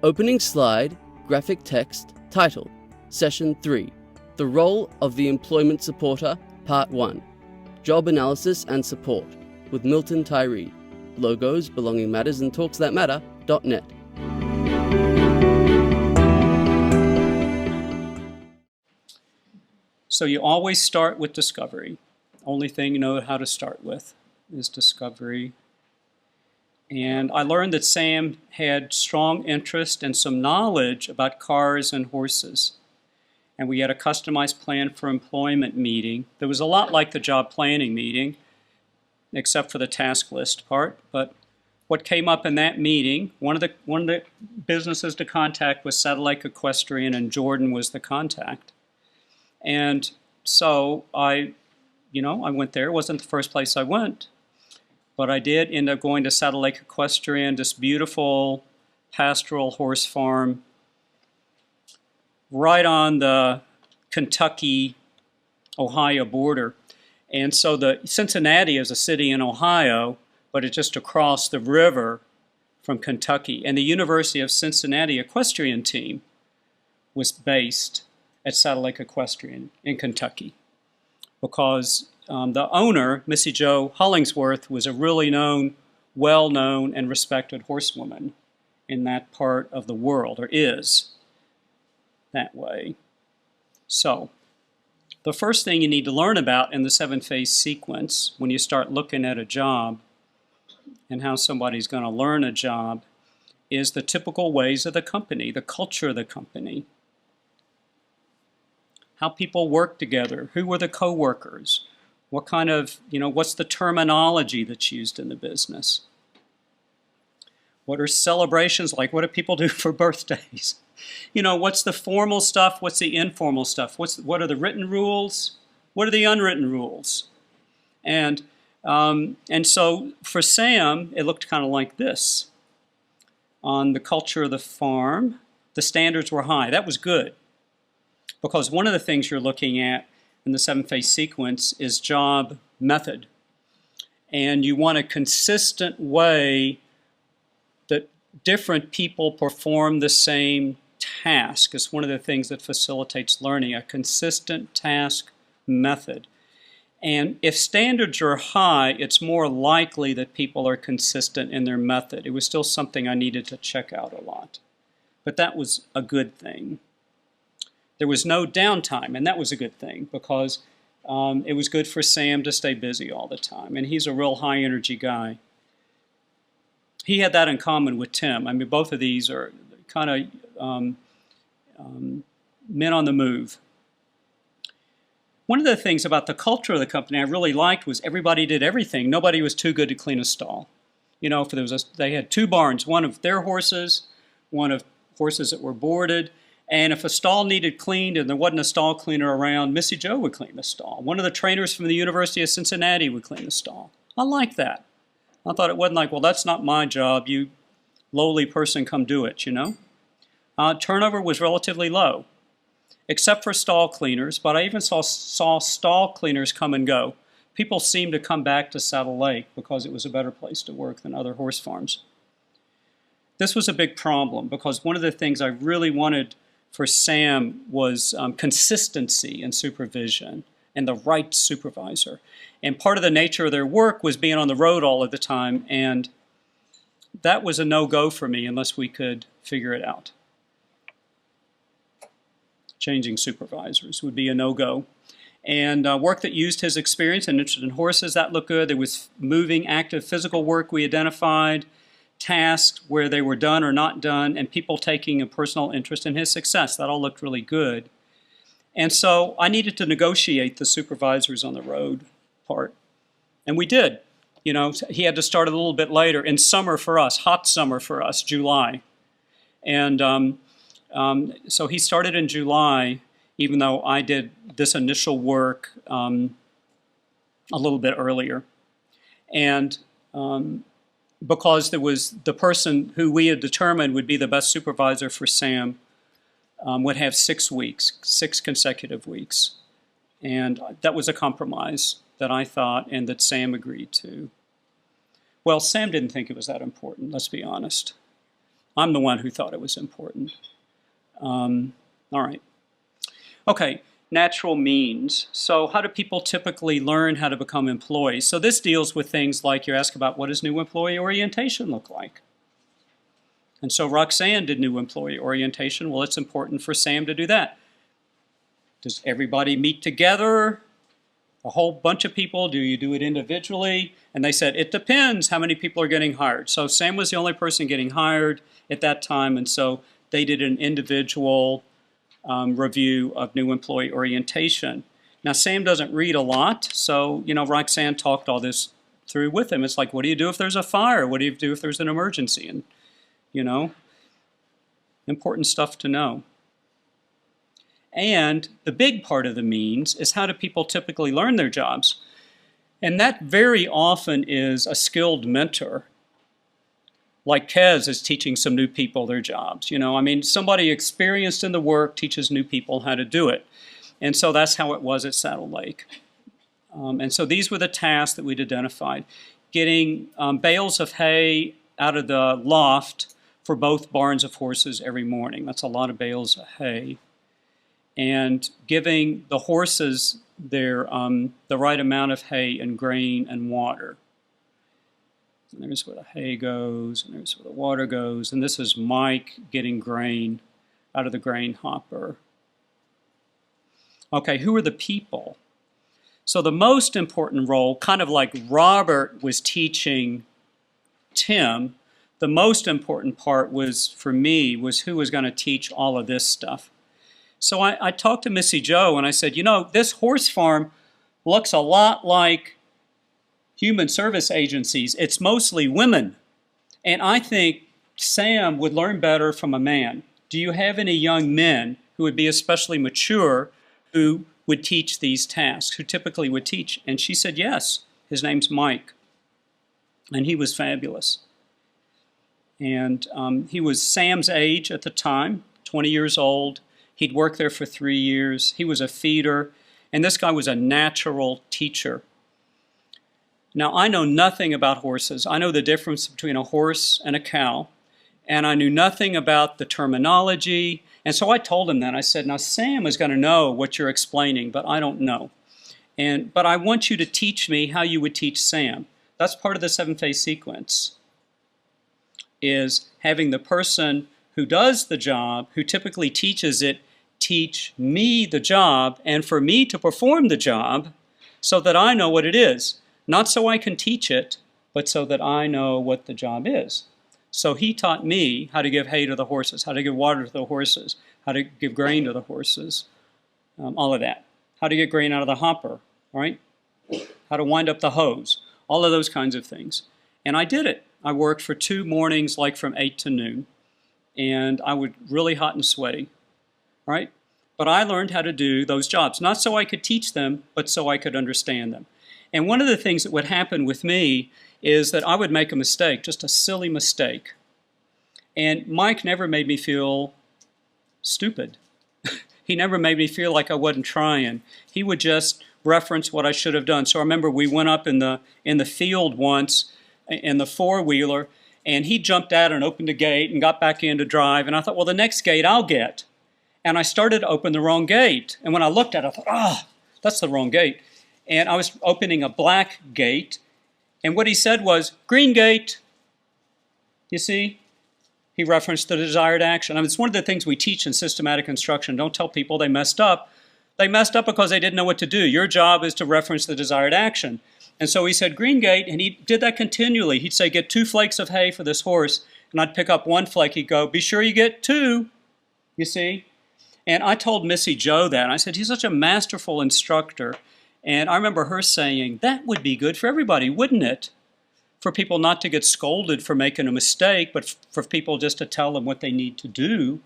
Opening slide, graphic text, title, Session 3, The Role of the Employment Supporter, Part 1, Job Analysis and Support, with Milton Tyree, logos, belonging matters and talksthatmatter.net. So you always start with discovery. Only thing you know how to start with is discovery. And I learned that Sam had strong interest and some knowledge about cars and horses. And we had a customized plan for employment meeting. That was a lot like the job planning meeting, except for the task list part. But what came up in that meeting, one of the businesses to contact was Saddle Lake Equestrian, and Jordan was the contact. And so I went there. It wasn't the first place I went, but I did end up going to Saddle Lake Equestrian, this beautiful pastoral horse farm right on the Kentucky-Ohio border. And so Cincinnati is a city in Ohio, but it's just across the river from Kentucky. And the University of Cincinnati equestrian team was based at Saddle Lake Equestrian in Kentucky, because the owner, Missy Jo Hollingsworth, was a really well-known and respected horsewoman in that part of the world, or is that way. So the first thing you need to learn about in the 7-phase sequence when you start looking at a job and how somebody's going to learn a job is the typical ways of the company, the culture of the company. How people work together, who were the co-workers, what kind of, what's the terminology that's used in the business? What are celebrations like? What do people do for birthdays? What's the formal stuff? What's the informal stuff? What are the written rules? What are the unwritten rules? And so for Sam, it looked kind of like this. On the culture of the farm, the standards were high. That was good. Because one of the things you're looking at in the 7-phase sequence is job method. And you want a consistent way that different people perform the same task. It's one of the things that facilitates learning, a consistent task method. And if standards are high, it's more likely that people are consistent in their method. It was still something I needed to check out a lot. But that was a good thing. There was no downtime, and that was a good thing, because it was good for Sam to stay busy all the time, and he's a real high-energy guy. He had that in common with Tim. I mean, both of these are kind of men on the move. One of the things about the culture of the company I really liked was everybody did everything. Nobody was too good to clean a stall. They had 2 barns, one of their horses, one of horses that were boarded. And if a stall needed cleaned and there wasn't a stall cleaner around, Missy Jo would clean the stall. One of the trainers from the University of Cincinnati would clean the stall. I liked that. I thought it wasn't like, well, that's not my job. You lowly person, come do it, Turnover was relatively low, except for stall cleaners, but I even saw stall cleaners come and go. People seemed to come back to Saddle Lake because it was a better place to work than other horse farms. This was a big problem because one of the things I really wanted for Sam was consistency in supervision and the right supervisor. And part of the nature of their work was being on the road all of the time, and that was a no-go for me unless we could figure it out. Changing supervisors would be a no-go. And work that used his experience and interest in horses, that looked good. There was moving, active physical work we identified, tasks where they were done or not done, and people taking a personal interest in his success. That all looked really good. And so I needed to negotiate the supervisors on the road part. And we did. He had to start a little bit later in summer for us, hot summer for us, July. And so he started in July, even though I did this initial work a little bit earlier. And because there was the person who we had determined would be the best supervisor for Sam would have 6 weeks, 6 consecutive weeks. And that was a compromise that I thought and that Sam agreed to. Well, Sam didn't think it was that important, let's be honest. I'm the one who thought it was important. All right. Okay, natural means. So how do people typically learn how to become employees? So this deals with things like you ask about what does new employee orientation look like? And so Roxanne did new employee orientation. Well, it's important for Sam to do that. Does everybody meet together? A whole bunch of people? Do you do it individually? And they said, it depends how many people are getting hired. So Sam was the only person getting hired at that time, and so they did an individual review of new employee orientation. Now, Sam doesn't read a lot, so, Roxanne talked all this through with him. It's like, what do you do if there's a fire? What do you do if there's an emergency? And, important stuff to know. And the big part of the means is how do people typically learn their jobs? And that very often is a skilled mentor. Like Kez is teaching some new people their jobs. Somebody experienced in the work teaches new people how to do it. And so that's how it was at Saddle Lake. And so these were the tasks that we'd identified. Getting bales of hay out of the loft for both barns of horses every morning. That's a lot of bales of hay. And giving the horses their the right amount of hay and grain and water. And there's where the hay goes, and there's where the water goes. And this is Mike getting grain out of the grain hopper. Okay, who are the people? So the most important role, kind of like Robert was teaching Tim, the most important part was, for me, was who was going to teach all of this stuff. So I talked to Missy Joe and I said, this horse farm looks a lot like human service agencies. It's mostly women. And I think Sam would learn better from a man. Do you have any young men who would be especially mature who would teach these tasks, who typically would teach? And she said, yes. His name's Mike. And he was fabulous. And he was Sam's age at the time, 20 years old. He'd worked there for 3 years. He was a feeder. And this guy was a natural teacher. Now, I know nothing about horses. I know the difference between a horse and a cow. And I knew nothing about the terminology. And so I told him that. I said, now, Sam is going to know what you're explaining, but I don't know. But I want you to teach me how you would teach Sam. That's part of the 7-phase sequence, is having the person who does the job, who typically teaches it, teach me the job, and for me to perform the job so that I know what it is. Not so I can teach it, but so that I know what the job is. So he taught me how to give hay to the horses, how to give water to the horses, how to give grain to the horses, all of that. How to get grain out of the hopper, right? How to wind up the hose, all of those kinds of things. And I did it. I worked for 2 mornings, like from 8 to noon. And I was really hot and sweaty, right? But I learned how to do those jobs, not so I could teach them, but so I could understand them. And one of the things that would happen with me is that I would make a mistake, just a silly mistake. And Mike never made me feel stupid. He never made me feel like I wasn't trying. He would just reference what I should have done. So I remember we went up in the field once in the 4-wheeler, and he jumped out and opened a gate and got back in to drive. And I thought, well, the next gate I'll get. And I started to open the wrong gate. And when I looked at it, I thought, that's the wrong gate. And I was opening a black gate. And what he said was, green gate. You see? He referenced the desired action. It's one of the things we teach in systematic instruction. Don't tell people they messed up. They messed up because they didn't know what to do. Your job is to reference the desired action. And so he said, green gate, and he did that continually. He'd say, get 2 flakes of hay for this horse, and I'd pick up 1 flake. He'd go, be sure you get 2, you see? And I told Missy Joe that. I said, he's such a masterful instructor. And I remember her saying, that would be good for everybody, wouldn't it? For people not to get scolded for making a mistake, but for people just to tell them what they need to do.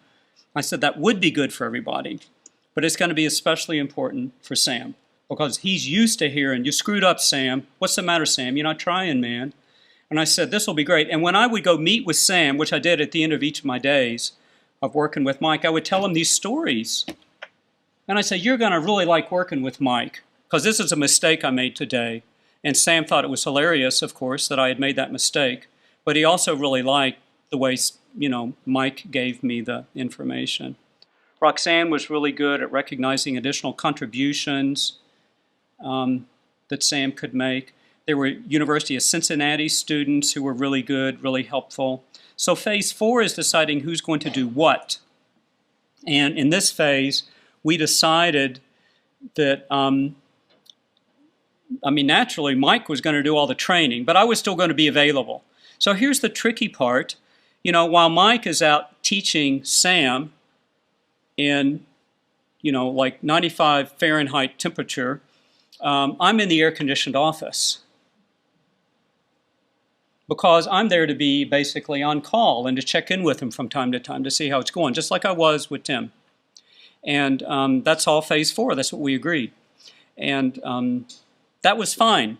I said, that would be good for everybody. But it's going to be especially important for Sam, because he's used to hearing, you screwed up, Sam. What's the matter, Sam? You're not trying, man. And I said, this will be great. And when I would go meet with Sam, which I did at the end of each of my days of working with Mike, I would tell him these stories. And I said, you're going to really like working with Mike, because this is a mistake I made today. And Sam thought it was hilarious, of course, that I had made that mistake. But he also really liked the way Mike gave me the information. Roxanne was really good at recognizing additional contributions that Sam could make. There were University of Cincinnati students who were really good, really helpful. So phase 4 is deciding who's going to do what. And in this phase, we decided that, naturally, Mike was going to do all the training, but I was still going to be available. So here's the tricky part. While Mike is out teaching Sam in, like 95 Fahrenheit temperature, I'm in the air-conditioned office because I'm there to be basically on call and to check in with him from time to time to see how it's going, just like I was with Tim. And that's all phase 4. That's what we agreed. And that was fine.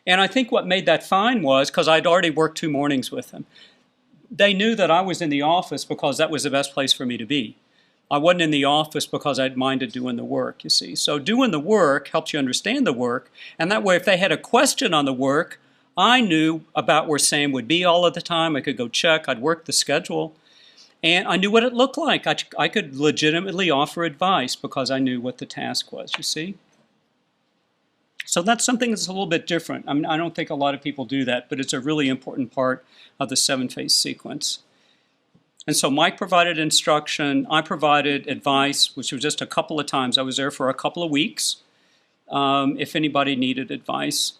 And I think what made that fine was because I'd already worked 2 mornings with him. They knew that I was in the office because that was the best place for me to be. I wasn't in the office because I'd minded doing the work, you see. So doing the work helps you understand the work. And that way, if they had a question on the work, I knew about where Sam would be all of the time. I could go check. I'd work the schedule. And I knew what it looked like. I could legitimately offer advice because I knew what the task was, you see. So that's something that's a little bit different. I don't think a lot of people do that, but it's a really important part of the 7-phase sequence. And so Mike provided instruction. I provided advice, which was just a couple of times. I was there for a couple of weeks if anybody needed advice.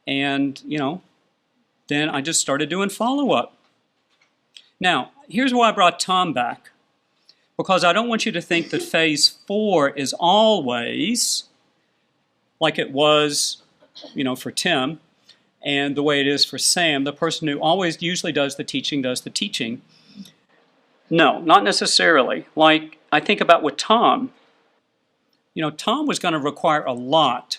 And, then I just started doing follow-up. Now, here's why I brought Tom back. Because I don't want you to think that phase 4 is always like it was, for Tim, and the way it is for Sam, the person who always usually does the teaching. No, not necessarily. Like, I think about with Tom. Tom was going to require a lot.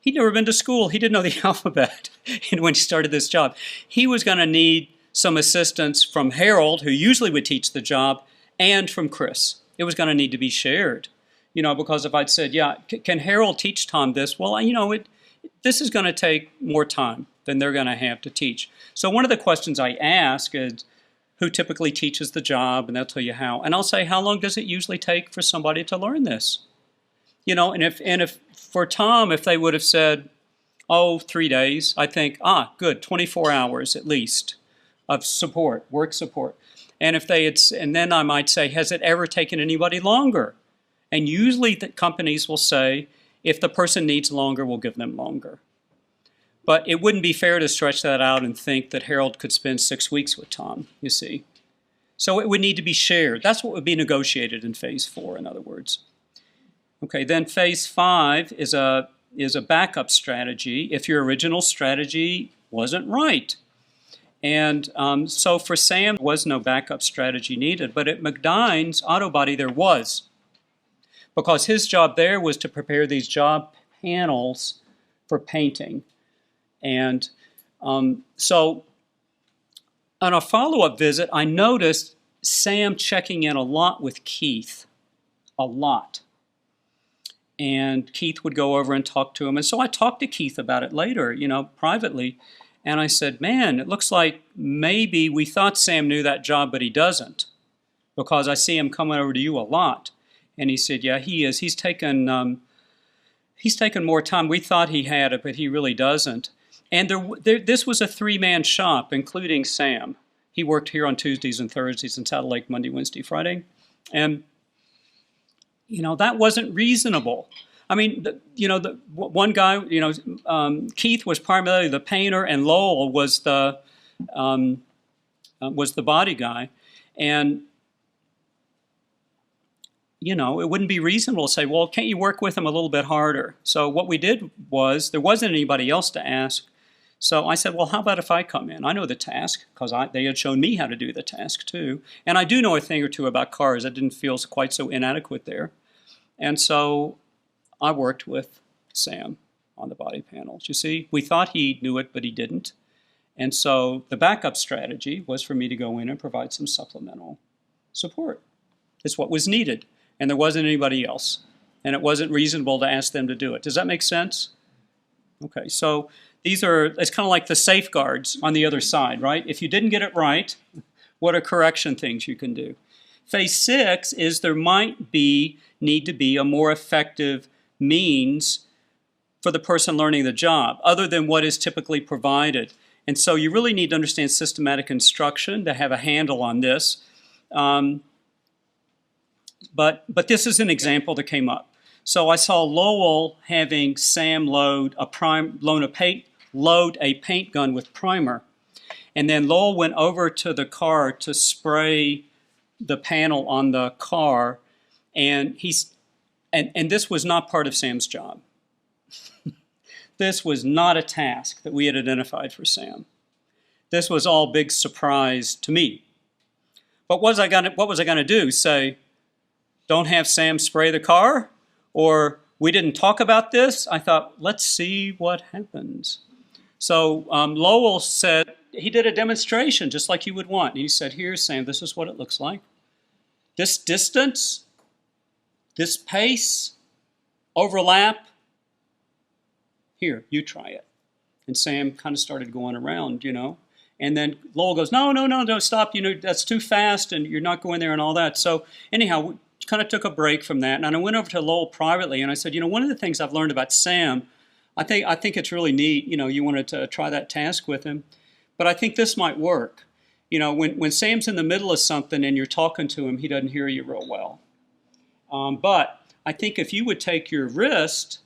He'd never been to school. He didn't know the alphabet when he started this job. He was going to need some assistance from Harold, who usually would teach the job, and from Chris. It was going to need to be shared. Because if I'd said, yeah, can Harold teach Tom this? Well, this is going to take more time than they're going to have to teach. So one of the questions I ask is, who typically teaches the job? And they'll tell you how. And I'll say, how long does it usually take for somebody to learn this? And if for Tom, if they would have said, 3 days, I think, good, 24 hours at least of support, work support. And then I might say, has it ever taken anybody longer? And usually the companies will say, if the person needs longer, we'll give them longer. But it wouldn't be fair to stretch that out and think that Harold could spend 6 weeks with Tom, you see. So it would need to be shared. That's what would be negotiated in phase 4, in other words. Okay, then phase 5 is a backup strategy if your original strategy wasn't right. And so for Sam, there was no backup strategy needed. But at McDine's Auto Body, there was. Because his job there was to prepare these job panels for painting. And so on a follow-up visit, I noticed Sam checking in a lot with Keith, a lot. And Keith would go over and talk to him. And so I talked to Keith about it later, privately. And I said, man, it looks like maybe we thought Sam knew that job, but he doesn't. Because I see him coming over to you a lot. And he said, yeah, he is. He's taken more time. We thought he had it, but he really doesn't. And this was a 3-man shop, including Sam. He worked here on Tuesdays and Thursdays and Saddle Lake Monday, Wednesday, Friday. And, that wasn't reasonable. I mean, the one guy, Keith was primarily the painter, and Lowell was the body guy. And it wouldn't be reasonable to say, well, can't you work with him a little bit harder? So what we did was, there wasn't anybody else to ask. So I said, well, how about if I come in? I know the task, because they had shown me how to do the task too. And I do know a thing or two about cars. I didn't feel quite so inadequate there. And so I worked with Sam on the body panels. You see, we thought he knew it, but he didn't. And so the backup strategy was for me to go in and provide some supplemental support. It's what was needed. And there wasn't anybody else. And it wasn't reasonable to ask them to do it. Does that make sense? Okay, so it's kind of like the safeguards on the other side, right? If you didn't get it right, what are correction things you can do? Phase 6 is there might need to be a more effective means for the person learning the job, other than what is typically provided. And so you really need to understand systematic instruction to have a handle on this. But this is an example that came up. So I saw Lowell having Sam load a paint gun with primer. And then Lowell went over to the car to spray the panel on the car, and this was not part of Sam's job. This was not a task that we had identified for Sam. This was all big surprise to me. But what was I going to do? Say, don't have Sam spray the car? Or we didn't talk about this? I thought, let's see what happens. So Lowell said, he did a demonstration just like you would want. He said, here, Sam, this is what it looks like. This distance, this pace, overlap, here, you try it. And Sam kind of started going around, And then Lowell goes, no, stop, that's too fast and you're not going there and all that. So anyhow, we kind of took a break from that. And I went over to Lowell privately and I said, one of the things I've learned about Sam, I think it's really neat, you wanted to try that task with him. But I think this might work. When Sam's in the middle of something and you're talking to him, he doesn't hear you real well. But I think if you would take your wrist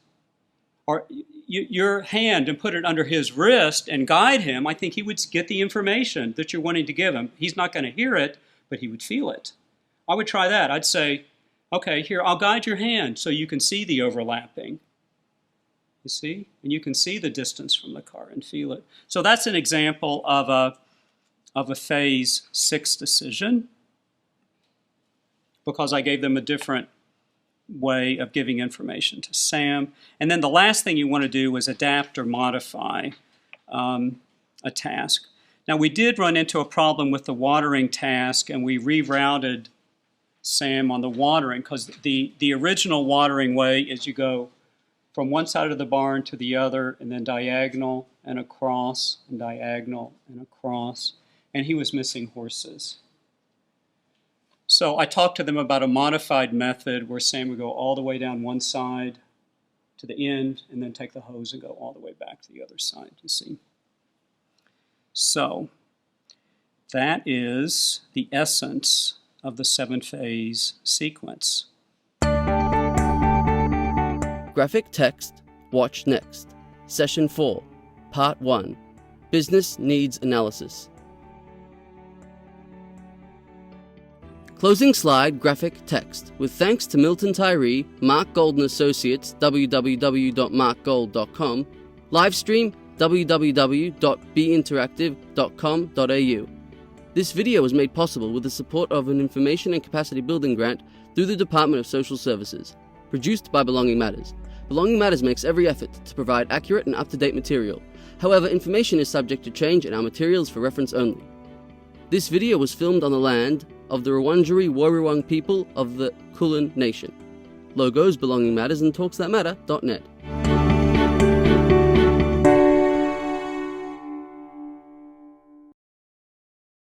or your hand and put it under his wrist and guide him, I think he would get the information that you're wanting to give him. He's not going to hear it, but he would feel it. I would try that. I'd say, okay, here, I'll guide your hand so you can see the overlapping. You see? And you can see the distance from the car and feel it. So that's an example of a phase 6 decision, because I gave them a different way of giving information to Sam. And then the last thing you want to do is adapt or modify a task. Now we did run into a problem with the watering task, and we rerouted Sam on the watering, because the original watering way is you go from one side of the barn to the other, and then diagonal and across, and diagonal and across, and he was missing horses. So I talked to them about a modified method where Sam would go all the way down one side to the end, and then take the hose and go all the way back to the other side, you see. So that is the essence of the 7-phase sequence. Graphic text, watch next. Session 4, Part 1, Business Needs Analysis. Closing slide, graphic text. With thanks to Milton Tyree, Mark Golden Associates, www.markgold.com, livestream, www.beinteractive.com.au. This video was made possible with the support of an Information and Capacity Building grant through the Department of Social Services, produced by Belonging Matters. Belonging Matters makes every effort to provide accurate and up-to-date material. However, information is subject to change and our materials for reference only. This video was filmed on the land of the Wurundjeri Wurrung people of the Kulin Nation. Logos, Belonging Matters, and TalksThatMatter.net.